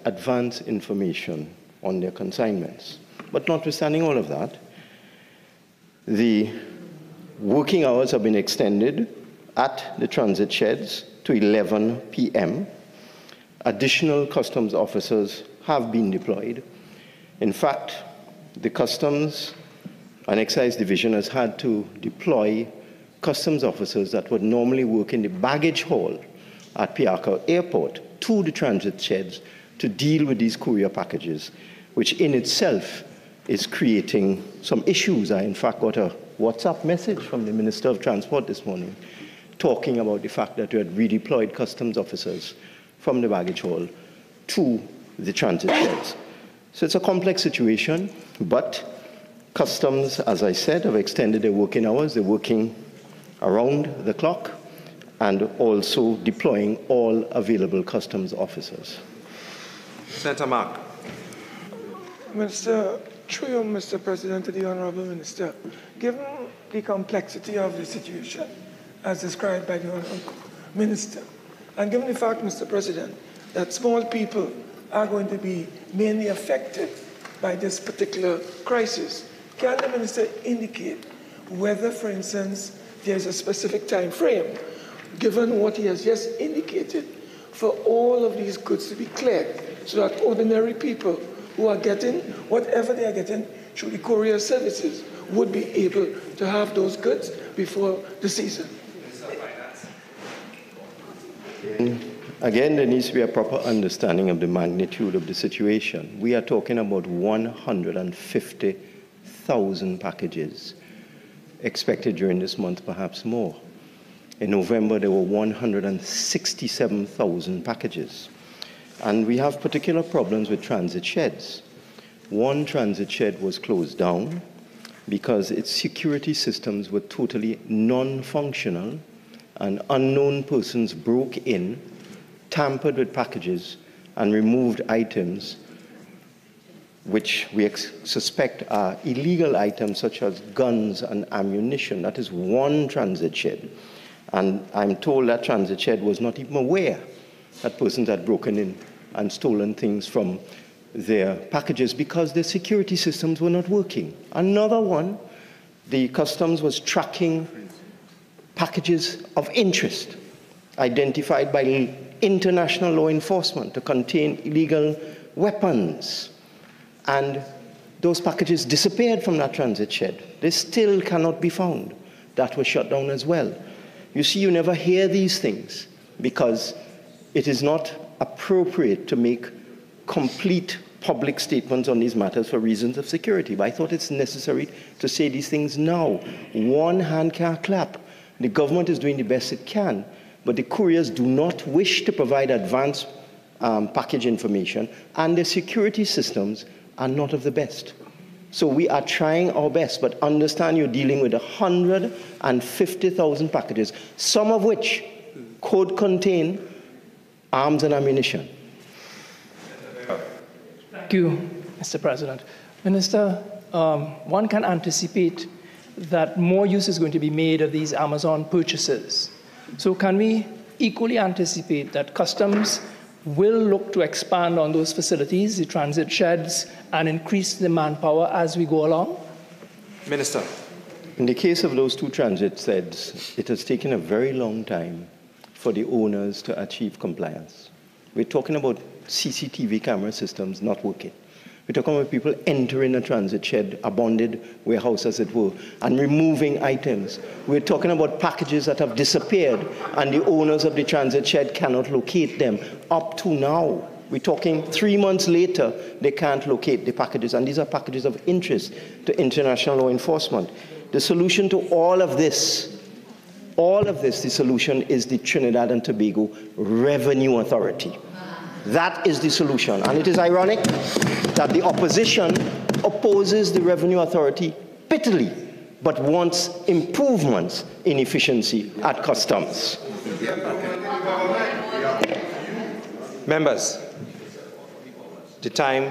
advance information on their consignments. But notwithstanding all of that, the working hours have been extended at the transit sheds to 11 p.m. Additional customs officers have been deployed. In fact, the Customs and Excise Division has had to deploy customs officers that would normally work in the baggage hall at Piarco Airport to the transit sheds to deal with these courier packages, which in itself is creating some issues. I, in fact, got a WhatsApp message from the Minister of Transport this morning talking about the fact that we had redeployed customs officers from the baggage hall to the transit sheds. So it's a complex situation, but Customs, as I said, have extended their working hours. They're working around the clock and also deploying all available customs officers. Senator Mark. Mr. President, to the Honourable Minister, given the complexity of the situation as described by the Honourable Minister, and given the fact, Mr. President, that small people are going to be mainly affected by this particular crisis, can the Minister indicate whether, for instance, there's a specific time frame, given what he has just indicated, for all of these goods to be cleared, so that ordinary people who are getting whatever they are getting through the courier services would be able to have those goods before the season? Again, there needs to be a proper understanding of the magnitude of the situation. We are talking about 150,000 packages expected during this month, perhaps more. In November, there were 167,000 packages. And we have particular problems with transit sheds. One transit shed was closed down because its security systems were totally non-functional, and unknown persons broke in, tampered with packages, and removed items which we suspect are illegal items such as guns and ammunition. That is one transit shed. And I'm told that transit shed was not even aware that persons had broken in and stolen things from their packages because their security systems were not working. Another one, the customs was tracking packages of interest identified by international law enforcement to contain illegal weapons. And those packages disappeared from that transit shed. They still cannot be found. That was shut down as well. You see, you never hear these things because it is not appropriate to make complete public statements on these matters for reasons of security. But I thought it's necessary to say these things now. One hand can't clap. The government is doing the best it can, but the couriers do not wish to provide advance package information, and the security systems are not of the best. So we are trying our best, but understand you're dealing with 150,000 packages, some of which could contain arms and ammunition. Thank you, Mr. President. Minister, one can anticipate that more use is going to be made of these Amazon purchases. So can we equally anticipate that Customs will look to expand on those facilities, the transit sheds, and increase the manpower as we go along? Minister. In the case of those two transit sheds, it has taken a very long time for the owners to achieve compliance. We're talking about CCTV camera systems not working. We're talking about people entering a transit shed, abandoned warehouse as it were, and removing items. We're talking about packages that have disappeared and the owners of the transit shed cannot locate them. Up to now, we're talking 3 months later, they can't locate the packages, and these are packages of interest to international law enforcement. The solution to all of this, the solution is the Trinidad and Tobago Revenue Authority. That is the solution. And it is ironic that the opposition opposes the Revenue Authority bitterly, but wants improvements in efficiency at Customs. Members, the time